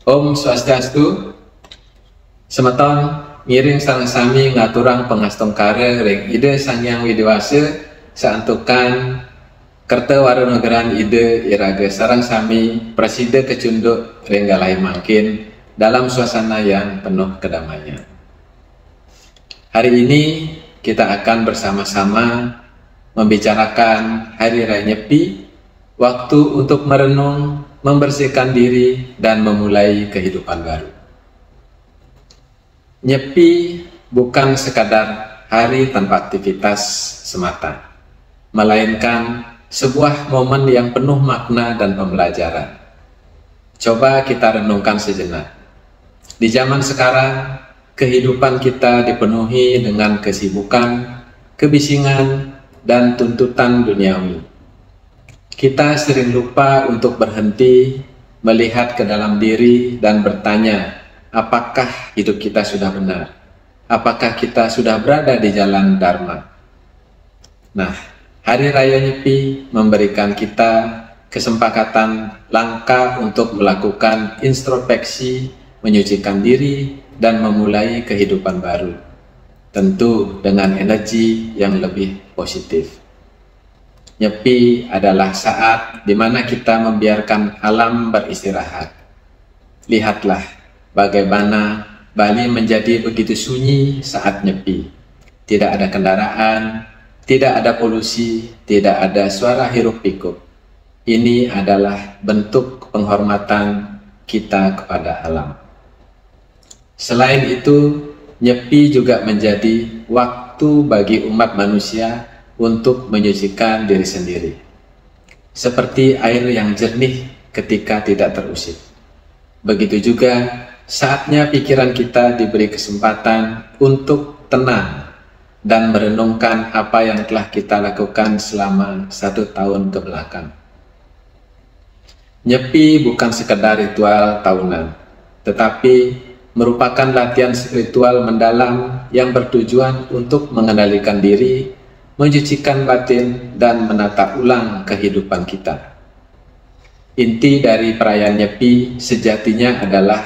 Om Swastiastu, semeton ngiring sareng sami ngaturang pangastong kare ring ide Sangyang Widiwasa saantukan kerta warunegeran ide iraga sareng sami preside kecunduk ring galai mangkin dalam suasana yang penuh kedamaian. Hari ini kita akan bersama-sama membicarakan Hari Raya Nyepi, waktu untuk merenung, membersihkan diri, dan memulai kehidupan baru. Nyepi bukan sekadar hari tanpa aktivitas semata, melainkan sebuah momen yang penuh makna dan pembelajaran. Coba kita renungkan sejenak. Di zaman sekarang, kehidupan kita dipenuhi dengan kesibukan, kebisingan, dan tuntutan duniawi. Kita sering lupa untuk berhenti, melihat ke dalam diri, dan bertanya, apakah hidup kita sudah benar? Apakah kita sudah berada di jalan Dharma? Nah, Hari Raya Nyepi memberikan kita kesempatan langka untuk melakukan introspeksi, menyucikan diri, dan memulai kehidupan baru. Tentu dengan energi yang lebih positif. Nyepi adalah saat di mana kita membiarkan alam beristirahat. Lihatlah bagaimana Bali menjadi begitu sunyi saat nyepi. Tidak ada kendaraan, tidak ada polusi, tidak ada suara hiruk pikuk. Ini adalah bentuk penghormatan kita kepada alam. Selain itu, nyepi juga menjadi waktu bagi umat manusia untuk menyucikan diri sendiri. Seperti air yang jernih ketika tidak terusik. Begitu juga saatnya pikiran kita diberi kesempatan untuk tenang dan merenungkan apa yang telah kita lakukan selama 1 tahun ke belakang. Nyepi bukan sekedar ritual tahunan, tetapi merupakan latihan spiritual mendalam yang bertujuan untuk mengendalikan diri, mencucikan batin, dan menata ulang kehidupan kita. Inti dari perayaan Nyepi sejatinya adalah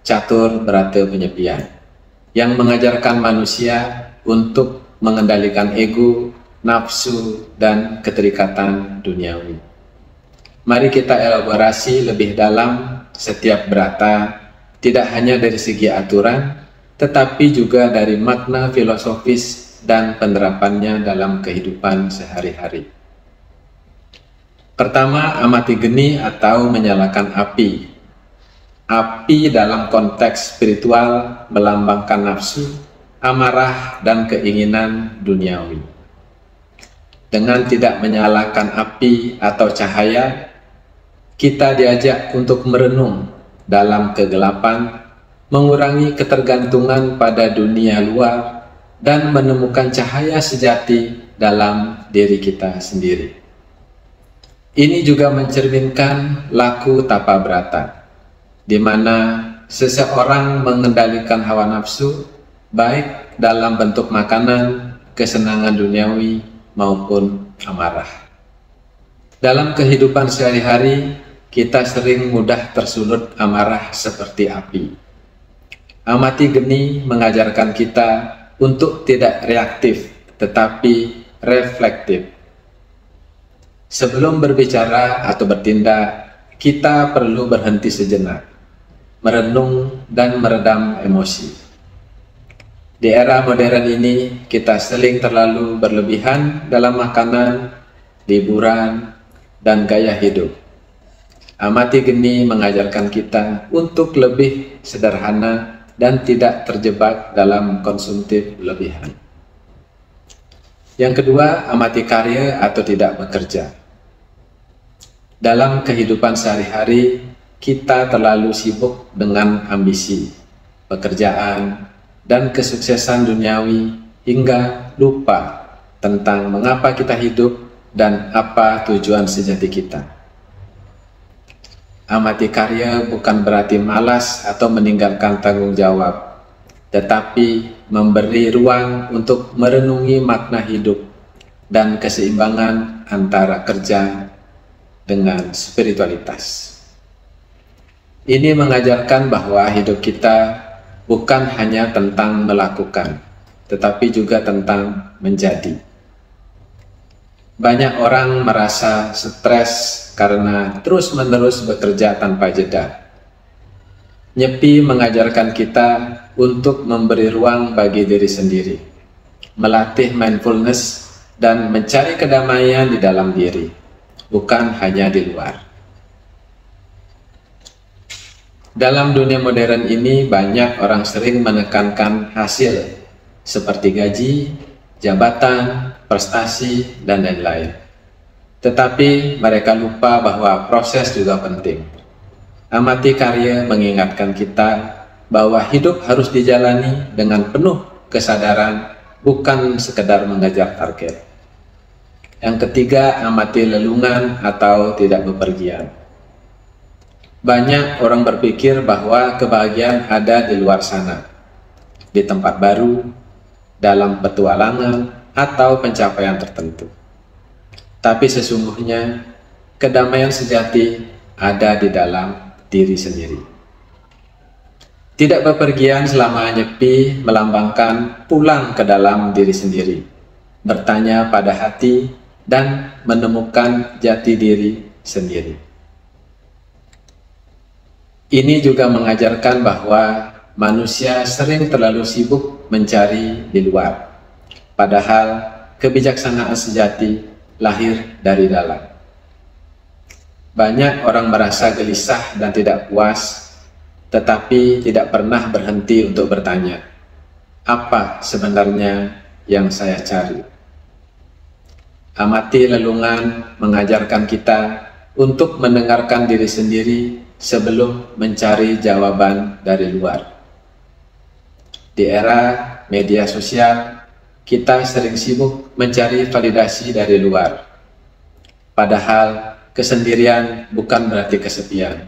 catur berata penyepian, yang mengajarkan manusia untuk mengendalikan ego, nafsu, dan keterikatan duniawi. Mari kita elaborasi lebih dalam setiap berata, tidak hanya dari segi aturan, tetapi juga dari makna filosofis dan penerapannya dalam kehidupan sehari-hari. Pertama, amati geni atau menyalakan api. Api dalam konteks spiritual melambangkan nafsu, amarah, dan keinginan duniawi. Dengan tidak menyalakan api atau cahaya, kita diajak untuk merenung dalam kegelapan, mengurangi ketergantungan pada dunia luar, dan menemukan cahaya sejati dalam diri kita sendiri. Ini juga mencerminkan laku tapa brata, di mana seseorang mengendalikan hawa nafsu, baik dalam bentuk makanan, kesenangan duniawi, maupun amarah. Dalam kehidupan sehari-hari, kita sering mudah tersulut amarah seperti api. Amati geni mengajarkan kita untuk tidak reaktif, tetapi reflektif. Sebelum berbicara atau bertindak, kita perlu berhenti sejenak, merenung dan meredam emosi. Di era modern ini, kita sering terlalu berlebihan dalam makanan, liburan, dan gaya hidup. Amati geni mengajarkan kita untuk lebih sederhana dan tidak terjebak dalam konsumtif lebihan. Yang kedua, amati karya atau tidak bekerja. Dalam kehidupan sehari-hari, kita terlalu sibuk dengan ambisi, pekerjaan, dan kesuksesan duniawi hingga lupa tentang mengapa kita hidup dan apa tujuan sejati kita. Amati karya bukan berarti malas atau meninggalkan tanggung jawab, tetapi memberi ruang untuk merenungi makna hidup dan keseimbangan antara kerja dengan spiritualitas. Ini mengajarkan bahwa hidup kita bukan hanya tentang melakukan, tetapi juga tentang menjadi. Banyak orang merasa stres karena terus-menerus bekerja tanpa jeda. Nyepi mengajarkan kita untuk memberi ruang bagi diri sendiri, melatih mindfulness dan mencari kedamaian di dalam diri, bukan hanya di luar. Dalam dunia modern ini, banyak orang sering menekankan hasil, seperti gaji, jabatan, prestasi, dan lain-lain. Tetapi mereka lupa bahwa proses juga penting. Amati Karya mengingatkan kita bahwa hidup harus dijalani dengan penuh kesadaran, bukan sekedar mengejar target. Yang ketiga, amati lelungan atau tidak bepergian. Banyak orang berpikir bahwa kebahagiaan ada di luar sana, di tempat baru, dalam petualangan, atau pencapaian tertentu. Tapi sesungguhnya, kedamaian sejati ada di dalam diri sendiri. Tidak bepergian selama nyepi melambangkan pulang ke dalam diri sendiri, bertanya pada hati, dan menemukan jati diri sendiri. Ini juga mengajarkan bahwa manusia sering terlalu sibuk mencari di luar, padahal kebijaksanaan sejati lahir dari dalam. Banyak orang merasa gelisah dan tidak puas, tetapi tidak pernah berhenti untuk bertanya, apa sebenarnya yang saya cari? Amati lelungan mengajarkan kita untuk mendengarkan diri sendiri sebelum mencari jawaban dari luar. Di era media sosial, kita sering sibuk mencari validasi dari luar. Padahal kesendirian bukan berarti kesepian,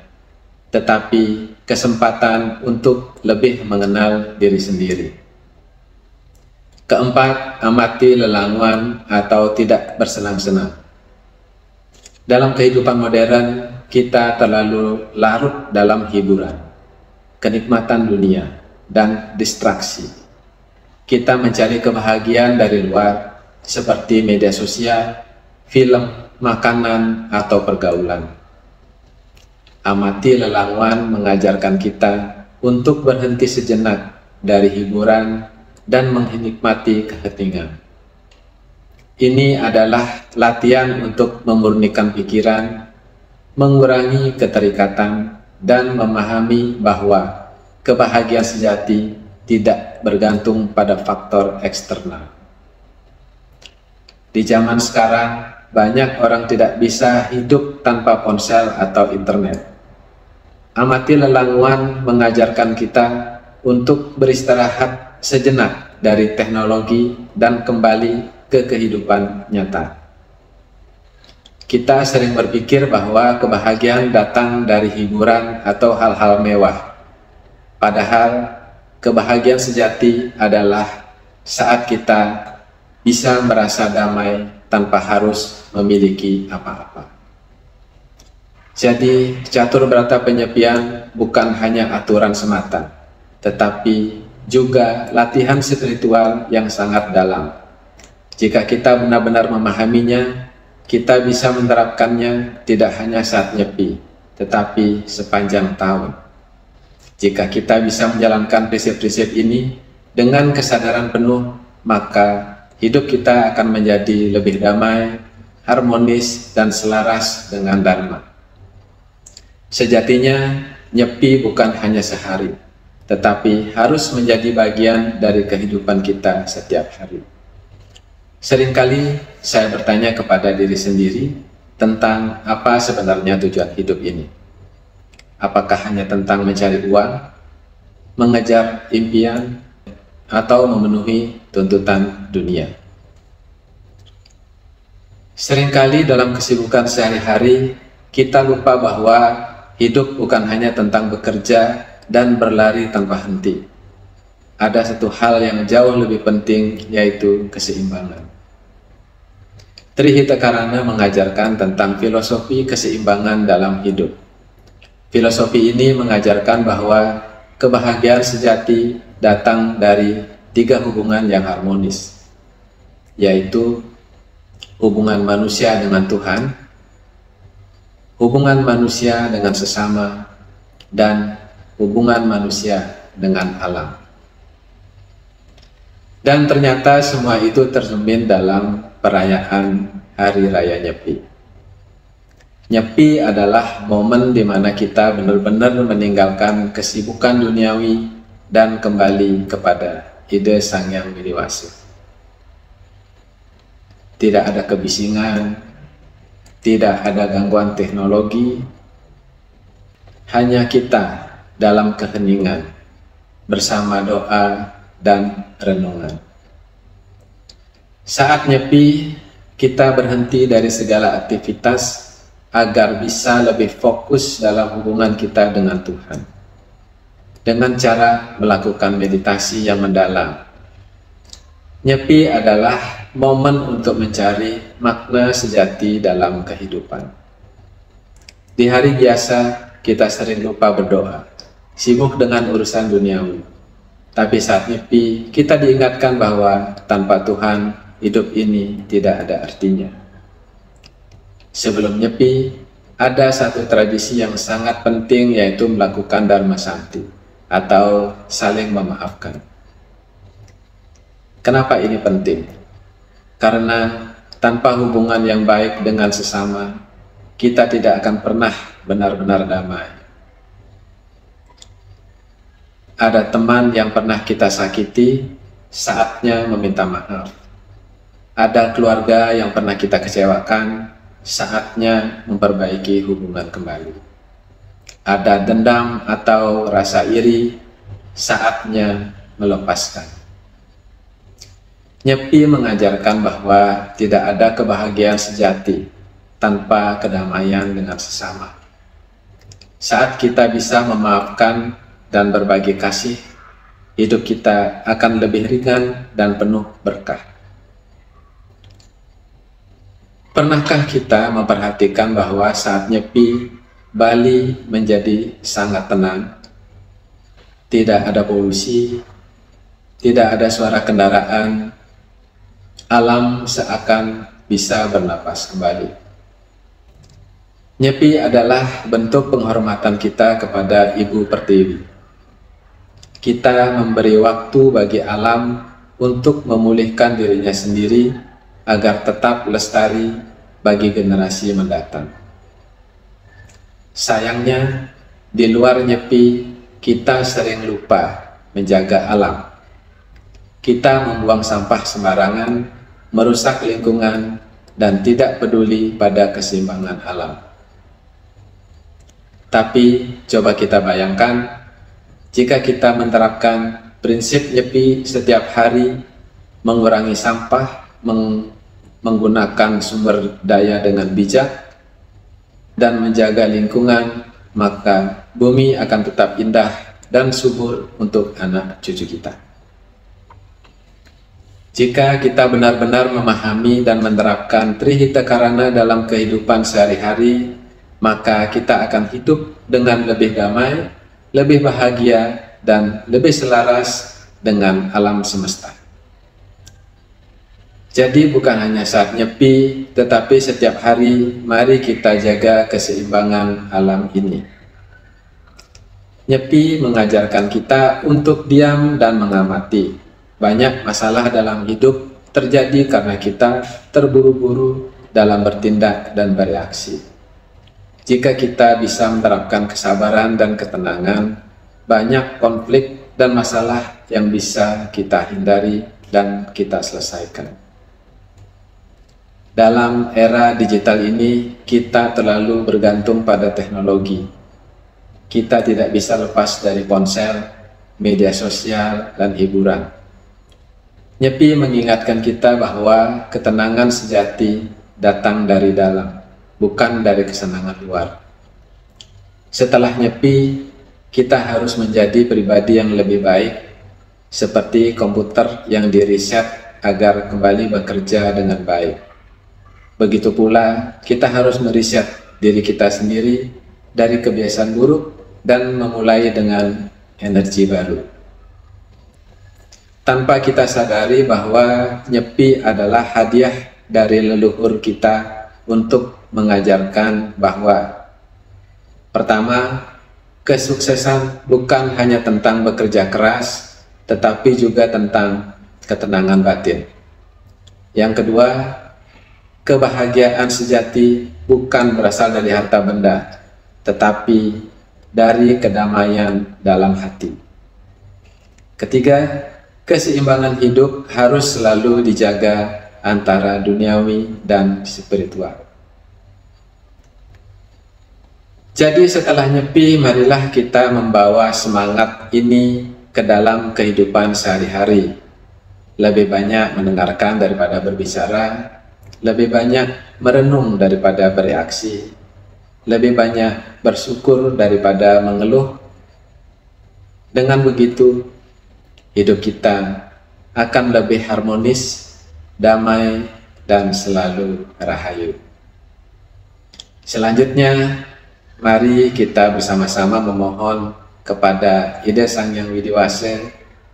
tetapi kesempatan untuk lebih mengenal diri sendiri. Keempat, amati lelangwan atau tidak bersenang-senang. Dalam kehidupan modern, kita terlalu larut dalam hiburan, kenikmatan dunia, dan distraksi. Kita mencari kebahagiaan dari luar, seperti media sosial, film, makanan, atau pergaulan. Amati lelangwan mengajarkan kita untuk berhenti sejenak dari hiburan dan menikmati keheningan. Ini adalah latihan untuk memurnikan pikiran, mengurangi keterikatan, dan memahami bahwa kebahagiaan sejati tidak bergantung pada faktor eksternal. Di zaman sekarang, banyak orang tidak bisa hidup tanpa ponsel atau internet. Amati lelangwan mengajarkan kita untuk beristirahat sejenak dari teknologi dan kembali ke kehidupan nyata. Kita sering berpikir bahwa kebahagiaan datang dari hiburan atau hal-hal mewah. Padahal kebahagiaan sejati adalah saat kita bisa merasa damai tanpa harus memiliki apa-apa. Jadi, catur berata penyepian bukan hanya aturan semata, tetapi juga latihan spiritual yang sangat dalam. Jika kita benar-benar memahaminya, kita bisa menerapkannya tidak hanya saat nyepi, tetapi sepanjang tahun. Jika kita bisa menjalankan prinsip-prinsip ini dengan kesadaran penuh, maka hidup kita akan menjadi lebih damai, harmonis, dan selaras dengan Dharma. Sejatinya, nyepi bukan hanya sehari, tetapi harus menjadi bagian dari kehidupan kita setiap hari. Seringkali saya bertanya kepada diri sendiri tentang apa sebenarnya tujuan hidup ini. Apakah hanya tentang mencari uang, mengejar impian, atau memenuhi tuntutan dunia? Seringkali dalam kesibukan sehari-hari, kita lupa bahwa hidup bukan hanya tentang bekerja dan berlari tanpa henti. Ada satu hal yang jauh lebih penting, yaitu keseimbangan. Trihita Karana mengajarkan tentang filosofi keseimbangan dalam hidup. Filosofi ini mengajarkan bahwa kebahagiaan sejati datang dari 3 hubungan yang harmonis, yaitu hubungan manusia dengan Tuhan, hubungan manusia dengan sesama, dan hubungan manusia dengan alam. Dan ternyata semua itu tercermin dalam perayaan Hari Raya Nyepi. Nyepi adalah momen di mana kita benar-benar meninggalkan kesibukan duniawi dan kembali kepada ide Sang Hyang Widi Wasi. Tidak ada kebisingan, tidak ada gangguan teknologi, hanya kita dalam keheningan bersama doa dan renungan. Saat nyepi, kita berhenti dari segala aktivitas agar bisa lebih fokus dalam hubungan kita dengan Tuhan, dengan cara melakukan meditasi yang mendalam. Nyepi adalah momen untuk mencari makna sejati dalam kehidupan. Di hari biasa, kita sering lupa berdoa, sibuk dengan urusan duniawi. Tapi saat nyepi, kita diingatkan bahwa tanpa Tuhan, hidup ini tidak ada artinya. Sebelum nyepi, ada satu tradisi yang sangat penting, yaitu melakukan Dharma Santi atau saling memaafkan. Kenapa ini penting? Karena tanpa hubungan yang baik dengan sesama, kita tidak akan pernah benar-benar damai. Ada teman yang pernah kita sakiti, saatnya meminta maaf. Ada keluarga yang pernah kita kecewakan, saatnya memperbaiki hubungan kembali. Ada dendam atau rasa iri, saatnya melepaskan. Nyepi mengajarkan bahwa tidak ada kebahagiaan sejati tanpa kedamaian dengan sesama. Saat kita bisa memaafkan dan berbagi kasih, hidup kita akan lebih ringan dan penuh berkah. Pernahkah kita memperhatikan bahwa saat nyepi, Bali menjadi sangat tenang? Tidak ada polusi, tidak ada suara kendaraan, alam seakan bisa bernapas kembali. Nyepi adalah bentuk penghormatan kita kepada Ibu Pertiwi. Kita memberi waktu bagi alam untuk memulihkan dirinya sendiri agar tetap lestari bagi generasi mendatang. Sayangnya, di luar nyepi, kita sering lupa menjaga alam. Kita membuang sampah sembarangan, merusak lingkungan, dan tidak peduli pada keseimbangan alam. Tapi, coba kita bayangkan, jika kita menerapkan prinsip nyepi setiap hari, mengurangi sampah, menggunakan sumber daya dengan bijak, dan menjaga lingkungan, maka bumi akan tetap indah dan subur untuk anak cucu kita. Jika kita benar-benar memahami dan menerapkan Trihita Karana dalam kehidupan sehari-hari, maka kita akan hidup dengan lebih damai, lebih bahagia, dan lebih selaras dengan alam semesta. Jadi bukan hanya saat nyepi, tetapi setiap hari mari kita jaga keseimbangan alam ini. Nyepi mengajarkan kita untuk diam dan mengamati. Banyak masalah dalam hidup terjadi karena kita terburu-buru dalam bertindak dan bereaksi. Jika kita bisa menerapkan kesabaran dan ketenangan, banyak konflik dan masalah yang bisa kita hindari dan kita selesaikan. Dalam era digital ini, kita terlalu bergantung pada teknologi. Kita tidak bisa lepas dari ponsel, media sosial, dan hiburan. Nyepi mengingatkan kita bahwa ketenangan sejati datang dari dalam, bukan dari kesenangan luar. Setelah nyepi, kita harus menjadi pribadi yang lebih baik, seperti komputer yang diriset agar kembali bekerja dengan baik. Begitu pula, kita harus meriset diri kita sendiri dari kebiasaan buruk dan memulai dengan energi baru. Tanpa kita sadari bahwa nyepi adalah hadiah dari leluhur kita untuk mengajarkan bahwa pertama, kesuksesan bukan hanya tentang bekerja keras, tetapi juga tentang ketenangan batin. Yang kedua, kebahagiaan sejati bukan berasal dari harta benda, tetapi dari kedamaian dalam hati. Ketiga, keseimbangan hidup harus selalu dijaga antara duniawi dan spiritual. Jadi setelah nyepi, marilah kita membawa semangat ini ke dalam kehidupan sehari-hari. Lebih banyak mendengarkan daripada berbicara, lebih banyak merenung daripada bereaksi, lebih banyak bersyukur daripada mengeluh. Dengan begitu, hidup kita akan lebih harmonis, damai, dan selalu rahayu. Selanjutnya, mari kita bersama-sama memohon kepada Ida Sang Hyang Widiwasa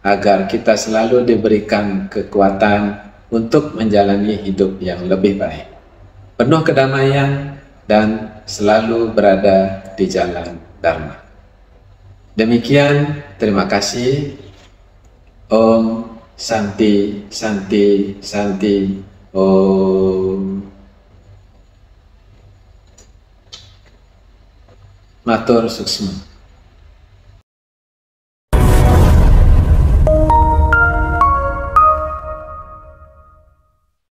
agar kita selalu diberikan kekuatan untuk menjalani hidup yang lebih baik, penuh kedamaian, dan selalu berada di jalan Dharma. Demikian, terima kasih. Om Santi, Santi, Santi. Om. Matur suksma.